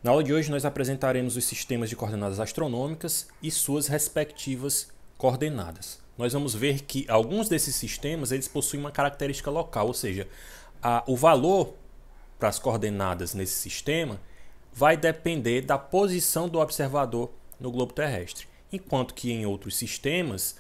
Na aula de hoje nós apresentaremos os sistemas de coordenadas astronômicas e suas respectivas coordenadas. Nós vamos ver que alguns desses sistemas eles possuem uma característica local, ou seja, o valor para as coordenadas nesse sistema vai depender da posição do observador no globo terrestre, enquanto que em outros sistemas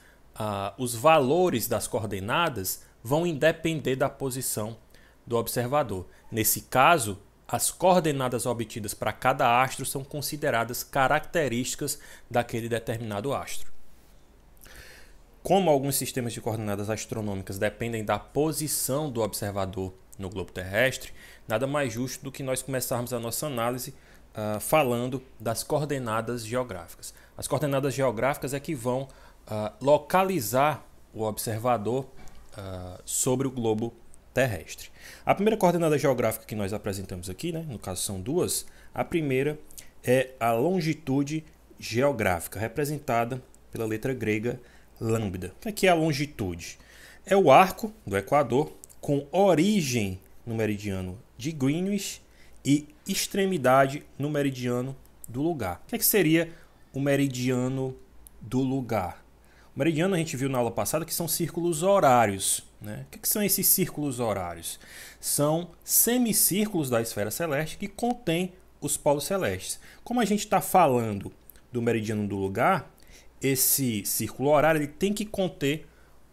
os valores das coordenadas vão depender da posição do observador. Nesse caso, as coordenadas obtidas para cada astro são consideradas características daquele determinado astro. Como alguns sistemas de coordenadas astronômicas dependem da posição do observador no globo terrestre, nada mais justo do que nós começarmos a nossa análise falando das coordenadas geográficas. As coordenadas geográficas é que vão localizar o observador sobre o globo terrestre. A primeira coordenada geográfica que nós apresentamos aqui, no caso são duas, a primeira é a longitude geográfica, representada pela letra grega lambda. O que é a longitude? É o arco do Equador com origem no meridiano de Greenwich e extremidade no meridiano do lugar. O que seria o meridiano do lugar? O meridiano a gente viu na aula passada que são círculos horários. O que são esses círculos horários? São semicírculos da esfera celeste que contêm os polos celestes. Como a gente está falando do meridiano do lugar, esse círculo horário ele tem que conter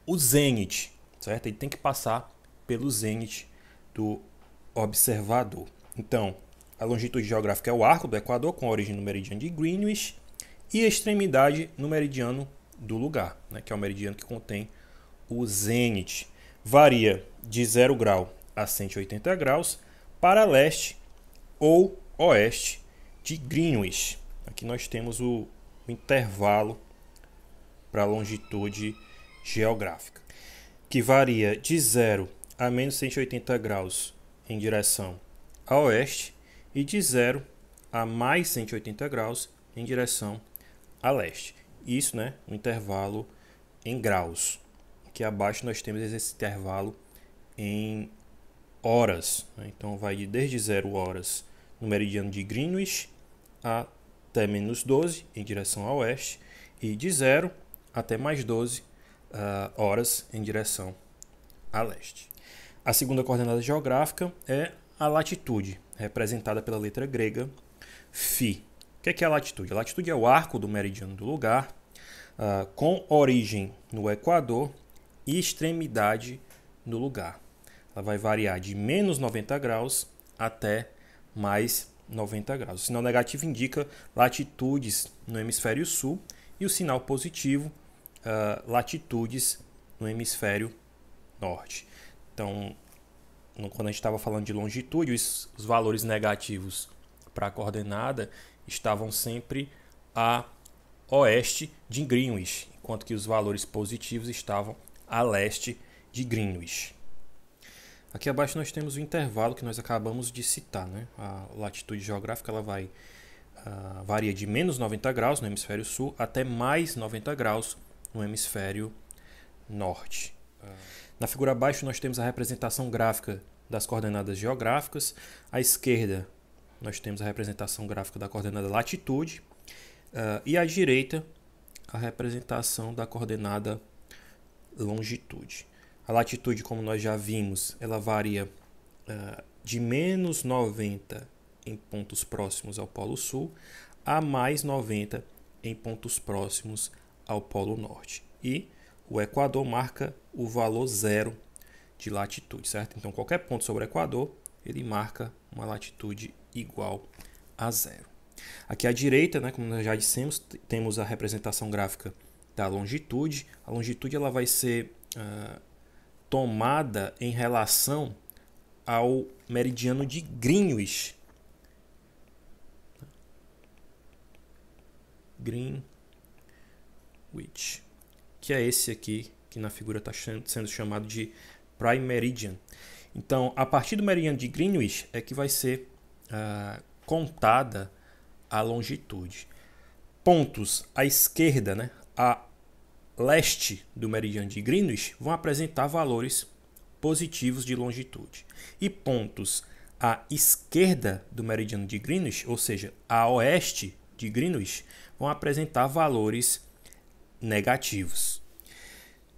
o zênite, certo? Ele tem que passar pelo zênite do observador. Então, a longitude geográfica é o arco do Equador com origem no meridiano de Greenwich e extremidade no meridiano do lugar, que é o meridiano que contém o zênite. Varia de 0 grau a 180 graus para leste ou oeste de Greenwich. Aqui nós temos o intervalo para a longitude geográfica, que varia de 0 a menos 180 graus em direção a oeste e de 0 a mais 180 graus em direção a leste. Isso, no intervalo em graus. Aqui abaixo nós temos esse intervalo em horas. Então vai desde 0 horas no meridiano de Greenwich até menos 12 em direção a oeste e de 0 até mais 12 horas em direção a leste. A segunda coordenada geográfica é a latitude, representada pela letra grega φ. O que é a latitude? A latitude é o arco do meridiano do lugar, com origem no Equador e extremidade no lugar. Ela vai variar de menos 90 graus até mais 90 graus. O sinal negativo indica latitudes no hemisfério sul e o sinal positivo, latitudes no hemisfério norte. Então, quando a gente estava falando de longitude, os valores negativos para a coordenada estavam sempre a oeste de Greenwich, enquanto que os valores positivos estavam a leste de Greenwich. Aqui abaixo nós temos o intervalo que nós acabamos de citar. A latitude geográfica ela varia de menos 90 graus no hemisfério sul até mais 90 graus no hemisfério norte. Na figura abaixo nós temos a representação gráfica das coordenadas geográficas. À esquerda nós temos a representação gráfica da coordenada latitude e à direita a representação da coordenada longitude. A latitude, como nós já vimos, ela varia de menos 90 em pontos próximos ao Polo Sul a mais 90 em pontos próximos ao Polo Norte. E o Equador marca o valor zero de latitude, certo? Então, qualquer ponto sobre o Equador, ele marca uma latitude igual a zero. Aqui à direita, como nós já dissemos, temos a representação gráfica da longitude. A longitude ela vai ser tomada em relação ao meridiano de Greenwich. Greenwich, que é esse aqui, que na figura está sendo chamado de Prime Meridian. Então, a partir do meridiano de Greenwich é que vai ser contada a longitude. Pontos à esquerda, a leste do meridiano de Greenwich vão apresentar valores positivos de longitude. E pontos à esquerda do meridiano de Greenwich, ou seja, a oeste de Greenwich, vão apresentar valores negativos.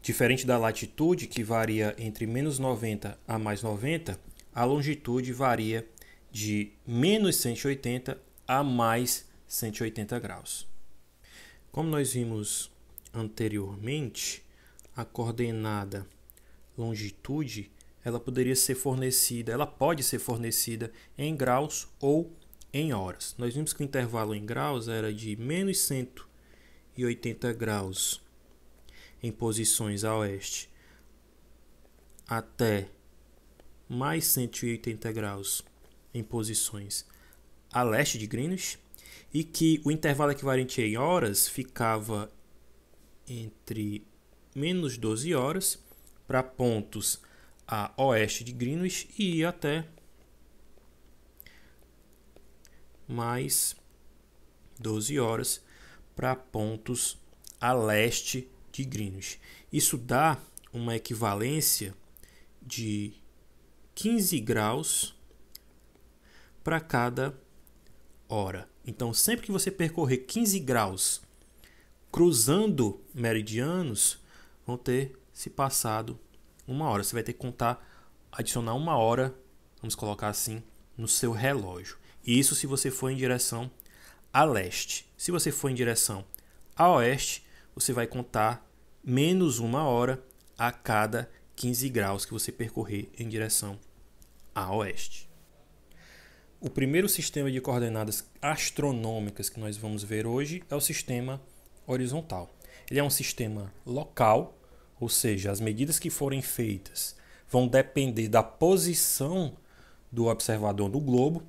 Diferente da latitude, que varia entre menos 90 a mais 90, a longitude varia de menos 180 a mais 180 graus. Como nós vimos anteriormente, a coordenada longitude ela pode ser fornecida em graus ou em horas. Nós vimos que o intervalo em graus era de menos 180 graus em posições a oeste até mais 180 graus em posições a leste de Greenwich, e que o intervalo equivalente em horas ficava entre menos 12 horas para pontos a oeste de Greenwich e ia até mais 12 horas para pontos a leste de Greenwich. Isso dá uma equivalência de 15 graus para cada hora. Então, sempre que você percorrer 15 graus cruzando meridianos, vão ter se passado uma hora. Você vai ter que adicionar uma hora, vamos colocar assim, no seu relógio. E isso se você for em direção a leste. Se você for em direção a oeste, você vai contar menos uma hora a cada 15 graus que você percorrer em direção a oeste. O primeiro sistema de coordenadas astronômicas que nós vamos ver hoje é o sistema horizontal. Ele é um sistema local, ou seja, as medidas que forem feitas vão depender da posição do observador no globo,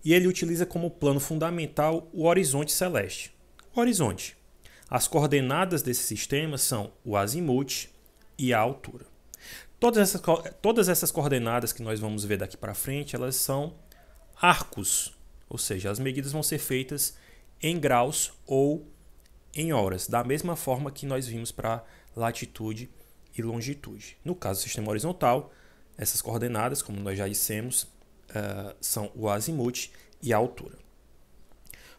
e ele utiliza como plano fundamental o horizonte celeste. O horizonte. As coordenadas desse sistema são o azimuth e a altura. Todas essas coordenadas que nós vamos ver daqui para frente, elas são arcos, ou seja, as medidas vão ser feitas em graus ou em horas, da mesma forma que nós vimos para latitude e longitude. No caso do sistema horizontal, essas coordenadas, como nós já dissemos, são o azimuth e a altura.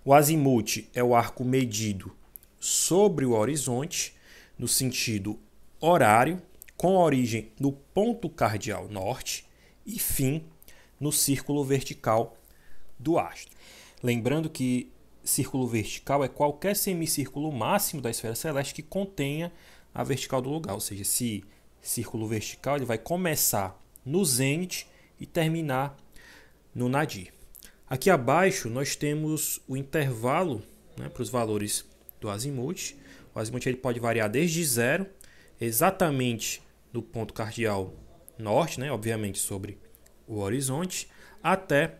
O azimuth é o arco medido sobre o horizonte no sentido horário, com origem no ponto cardial norte e fim no círculo vertical do astro. Lembrando que círculo vertical é qualquer semicírculo máximo da esfera celeste que contenha a vertical do lugar, ou seja, esse círculo vertical ele vai começar no zênite e terminar no nadir. Aqui abaixo nós temos o intervalo, né, para os valores do azimuth. O azimuth ele pode variar desde 0, exatamente no ponto cardial norte, né, obviamente sobre o horizonte, até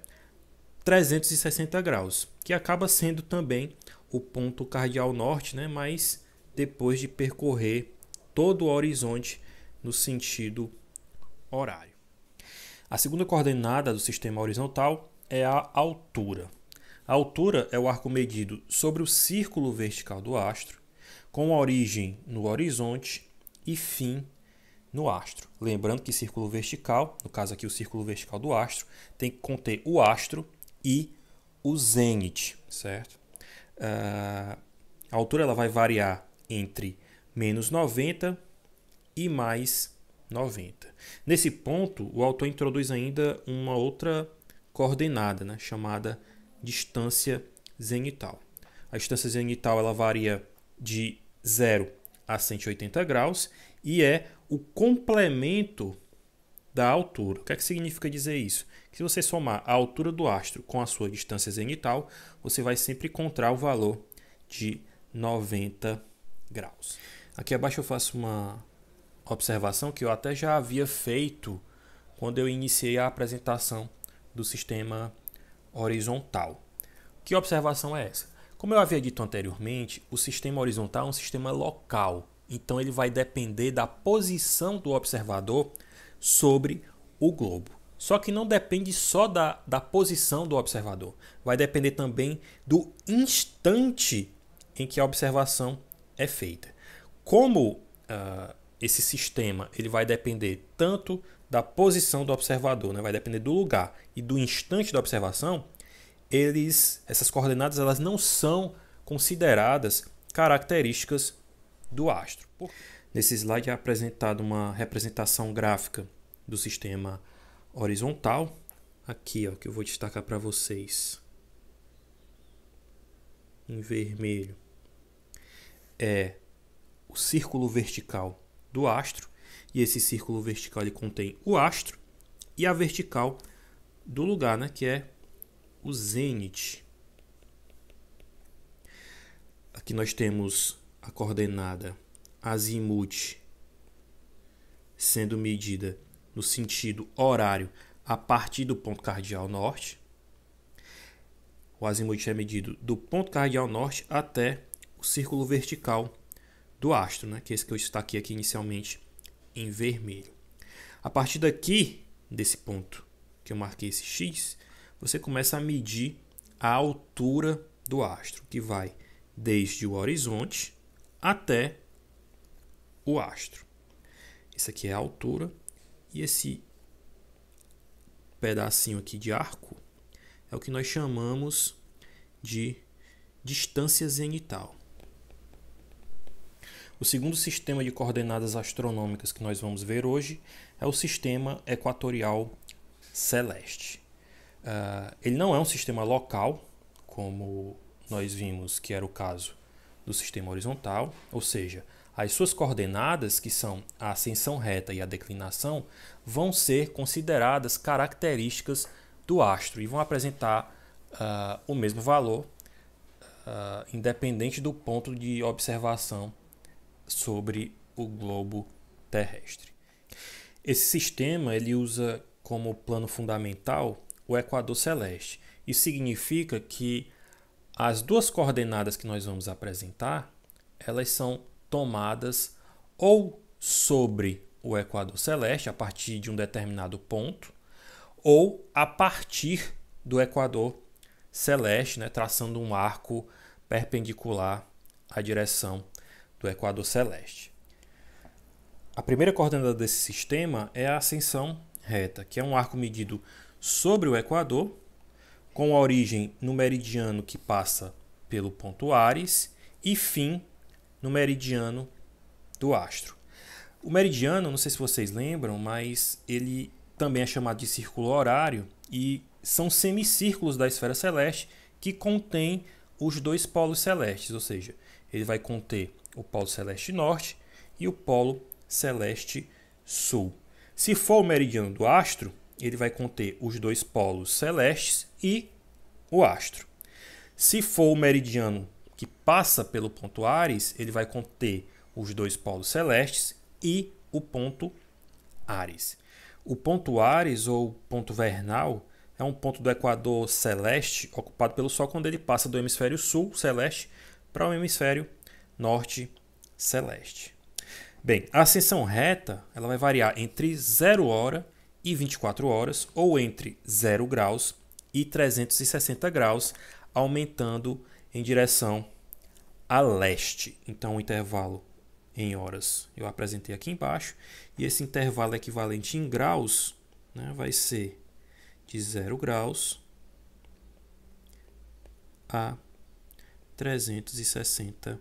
360 graus, que acaba sendo também o ponto cardial norte, né, mas depois de percorrer todo o horizonte no sentido horário. A segunda coordenada do sistema horizontal é a altura. A altura é o arco medido sobre o círculo vertical do astro, com origem no horizonte e fim no astro. Lembrando que círculo vertical, no caso aqui o círculo vertical do astro, tem que conter o astro e o zênite, certo? A altura ela vai variar entre menos 90 e mais 90. Nesse ponto, o autor introduz ainda uma outra coordenada, né, chamada distância zenital. A distância zenital ela varia de 0 a 180 graus e é o complemento da altura. O que é que significa dizer isso? Que se você somar a altura do astro com a sua distância zenital, você vai sempre encontrar o valor de 90 graus. Aqui abaixo eu faço uma observação que eu até já havia feito quando eu iniciei a apresentação do sistema horizontal. Que observação é essa? Como eu havia dito anteriormente, o sistema horizontal é um sistema local, então ele vai depender da posição do observador sobre o globo. Só que não depende só da posição do observador, vai depender também do instante em que a observação é feita. Como esse sistema ele vai depender tanto da posição do observador, né? Vai depender do lugar e do instante da observação. Essas coordenadas elas não são consideradas características do astro. Nesse slide é apresentada uma representação gráfica do sistema horizontal. Aqui, ó, que eu vou destacar para vocês em vermelho é o círculo vertical do astro, e esse círculo vertical ele contém o astro e a vertical do lugar, né, que é o zênite. Aqui nós temos a coordenada azimute sendo medida no sentido horário a partir do ponto cardial norte. O azimute é medido do ponto cardial norte até o círculo vertical do astro, né? Que é esse que eu destaquei aqui inicialmente em vermelho. A partir daqui, desse ponto que eu marquei esse X, você começa a medir a altura do astro, que vai desde o horizonte até o astro. Esse aqui é a altura, e esse pedacinho aqui de arco é o que nós chamamos de distância zenital. O segundo sistema de coordenadas astronômicas que nós vamos ver hoje é o sistema equatorial celeste. Ele não é um sistema local, como nós vimos que era o caso do sistema horizontal, ou seja, as suas coordenadas, que são a ascensão reta e a declinação, vão ser consideradas características do astro e vão apresentar o mesmo valor, independente do ponto de observação sobre o globo terrestre. Esse sistema ele usa como plano fundamental o equador celeste. Isso significa que as duas coordenadas que nós vamos apresentar, elas são tomadas ou sobre o equador celeste, a partir de um determinado ponto, ou a partir do equador celeste, né, traçando um arco perpendicular à direção do equador celeste. A primeira coordenada desse sistema é a ascensão reta, que é um arco medido sobre o equador, com a origem no meridiano que passa pelo ponto Áries e fim no meridiano do astro. O meridiano, não sei se vocês lembram, mas ele também é chamado de círculo horário e são semicírculos da esfera celeste que contêm os dois polos celestes, ou seja, ele vai conter o polo celeste norte e o polo celeste sul. Se for o meridiano do astro, ele vai conter os dois polos celestes e o astro. Se for o meridiano que passa pelo ponto Áries, ele vai conter os dois polos celestes e o ponto Áries. O ponto Áries, ou ponto vernal, é um ponto do equador celeste ocupado pelo Sol quando ele passa do hemisfério sul celeste para o hemisfério norte celeste. Bem, a ascensão reta ela vai variar entre 0 hora e 24 horas, ou entre 0 graus e 360 graus, aumentando em direção a leste. Então, o intervalo em horas eu apresentei aqui embaixo, e esse intervalo equivalente em graus, né, vai ser de 0 graus a 360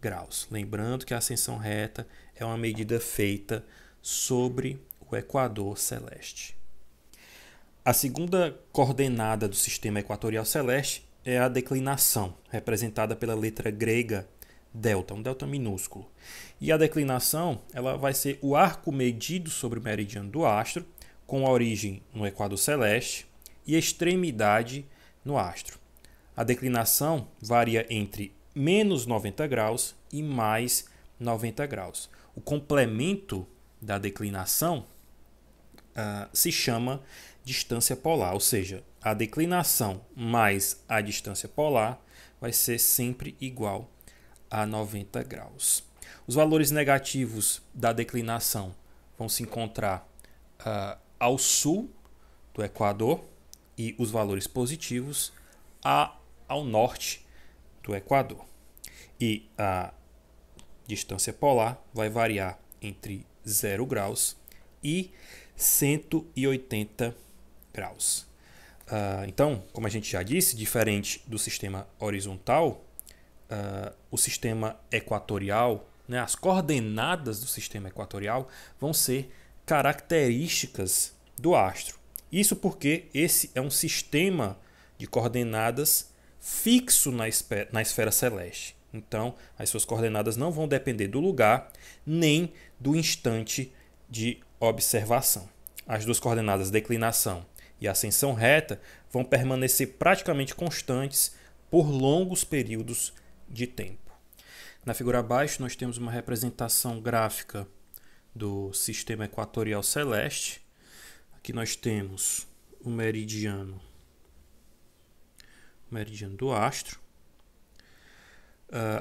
graus. Lembrando que a ascensão reta é uma medida feita sobre o equador celeste. A segunda coordenada do sistema equatorial celeste é a declinação, representada pela letra grega delta, um delta minúsculo. E a declinação ela vai ser o arco medido sobre o meridiano do astro, com a origem no equador celeste e extremidade no astro. A declinação varia entre menos 90 graus e mais 90 graus. O complemento da declinação se chama distância polar, ou seja, a declinação mais a distância polar vai ser sempre igual a 90 graus. Os valores negativos da declinação vão se encontrar ao sul do Equador e os valores positivos ao norte do Equador. E a distância polar vai variar entre 0 graus e 180 graus. Então, como a gente já disse, diferente do sistema horizontal, o sistema equatorial, né, as coordenadas do sistema equatorial vão ser características do astro. Isso porque esse é um sistema de coordenadas fixo na esfera celeste. Então, as suas coordenadas não vão depender do lugar nem do instante de observação. As duas coordenadas declinação e ascensão reta vão permanecer praticamente constantes por longos períodos de tempo. Na figura abaixo, nós temos uma representação gráfica do sistema equatorial celeste. Aqui nós temos o meridiano do astro,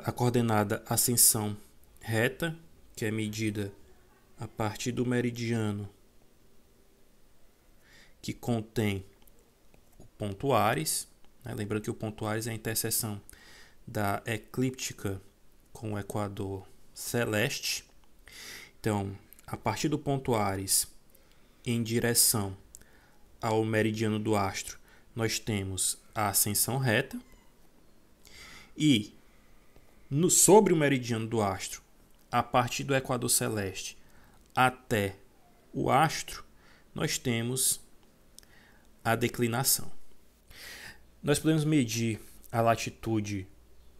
a coordenada ascensão reta, que é medida a partir do meridiano que contém o ponto Áries, né? Lembrando que o ponto Áries é a interseção da eclíptica com o equador celeste. Então, a partir do ponto Áries em direção ao meridiano do astro, nós temos a ascensão reta. E sobre o meridiano do astro, a partir do equador celeste até o astro, nós temos a declinação. Nós podemos medir a latitude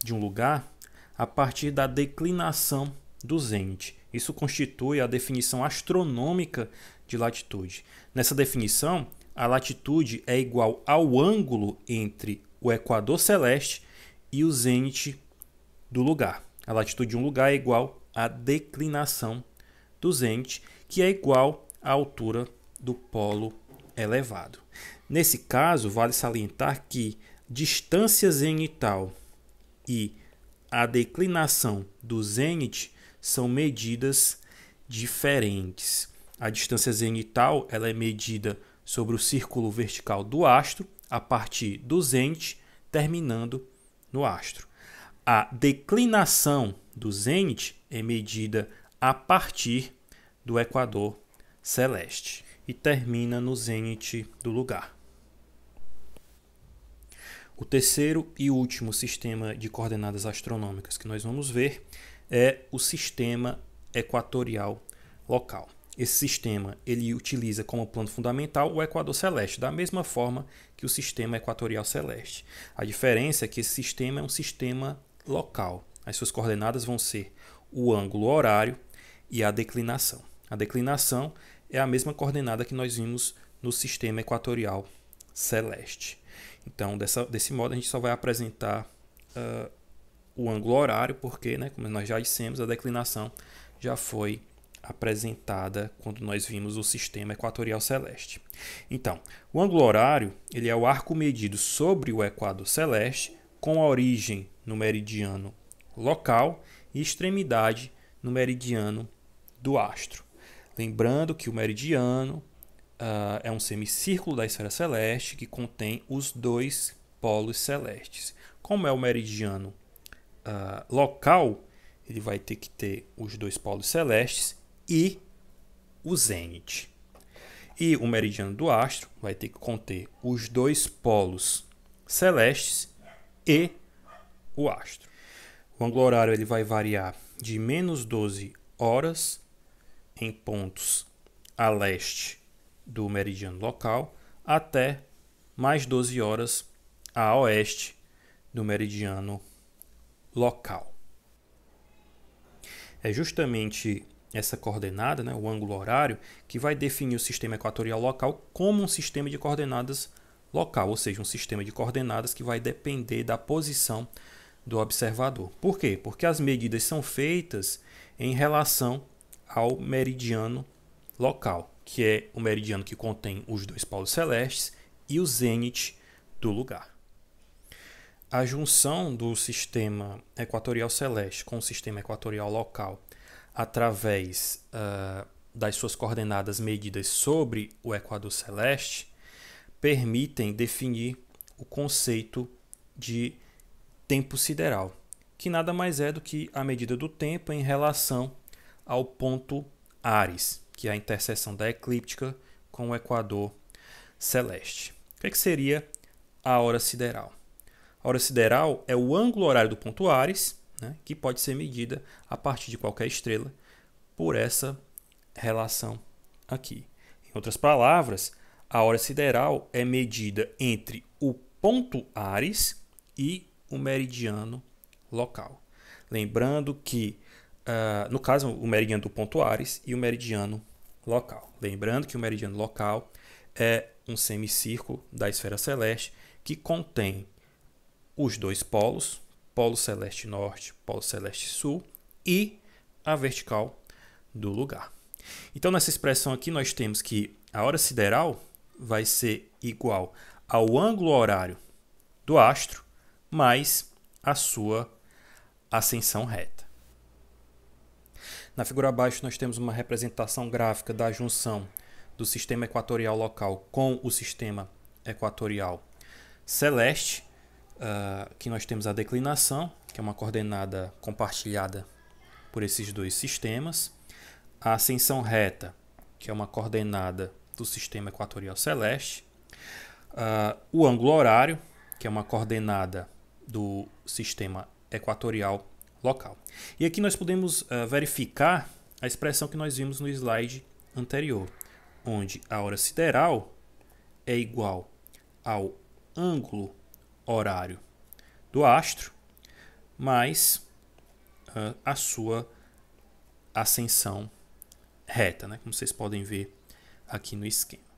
de um lugar a partir da declinação do zênite. Isso constitui a definição astronômica de latitude. Nessa definição, a latitude é igual ao ângulo entre o equador celeste e o zênite do lugar. A latitude de um lugar é igual à declinação do zênite, que é igual à altura do polo elevado. Nesse caso, vale salientar que distância zenital e a declinação do zênite são medidas diferentes. A distância zenital ela é medida sobre o círculo vertical do astro, a partir do zênite, terminando no astro. A declinação do zênite é medida a partir do equador celeste e termina no zênite do lugar. O terceiro e último sistema de coordenadas astronômicas que nós vamos ver é o sistema equatorial local. Esse sistema ele utiliza como plano fundamental o equador celeste, da mesma forma que o sistema equatorial celeste. A diferença é que esse sistema é um sistema local. As suas coordenadas vão ser o ângulo horário e a declinação. A declinação é a mesma coordenada que nós vimos no sistema equatorial celeste. Então, desse modo, a gente só vai apresentar o ângulo horário, porque, né, como nós já dissemos, a declinação já foi apresentada quando nós vimos o sistema equatorial celeste. Então, o ângulo horário ele é o arco medido sobre o equador celeste, com a origem no meridiano local e extremidade no meridiano do astro. Lembrando que o meridiano é um semicírculo da esfera celeste que contém os dois polos celestes. Como é o meridiano local, ele vai ter que ter os dois polos celestes e o zênite. E o meridiano do astro vai ter que conter os dois polos celestes e o astro. O ângulo horário ele vai variar de menos 12 horas em pontos a leste do meridiano local até mais 12 horas a oeste do meridiano local. É justamente essa coordenada, né, o ângulo horário, que vai definir o sistema equatorial local como um sistema de coordenadas local, ou seja, um sistema de coordenadas que vai depender da posição do observador. Por quê? Porque as medidas são feitas em relação ao meridiano local, que é o meridiano que contém os dois polos celestes e o zênite do lugar. A junção do sistema equatorial celeste com o sistema equatorial local através das suas coordenadas medidas sobre o equador celeste permitem definir o conceito de tempo sideral, que nada mais é do que a medida do tempo em relação ao ponto Áries, que é a interseção da eclíptica com o equador celeste. O que seria a hora sideral? A hora sideral é o ângulo horário do ponto Áries, né, que pode ser medida a partir de qualquer estrela por essa relação aqui. Em outras palavras, a hora sideral é medida entre o ponto Áries e o meridiano local. Lembrando que, no caso, o meridiano do ponto Áries e o meridiano local. Lembrando que o meridiano local é um semicírculo da esfera celeste que contém os dois polos, polo celeste norte, polo celeste sul e a vertical do lugar. Então, nessa expressão aqui, nós temos que a hora sideral vai ser igual ao ângulo horário do astro mais a sua ascensão reta. Na figura abaixo, nós temos uma representação gráfica da junção do sistema equatorial local com o sistema equatorial celeste. Aqui nós temos a declinação, que é uma coordenada compartilhada por esses dois sistemas. A ascensão reta, que é uma coordenada do sistema equatorial celeste. O ângulo horário, que é uma coordenada do sistema equatorial local. E aqui nós podemos verificar a expressão que nós vimos no slide anterior, onde a hora sideral é igual ao ângulo horário do astro mais a sua ascensão reta, né? Como vocês podem ver aqui no esquema.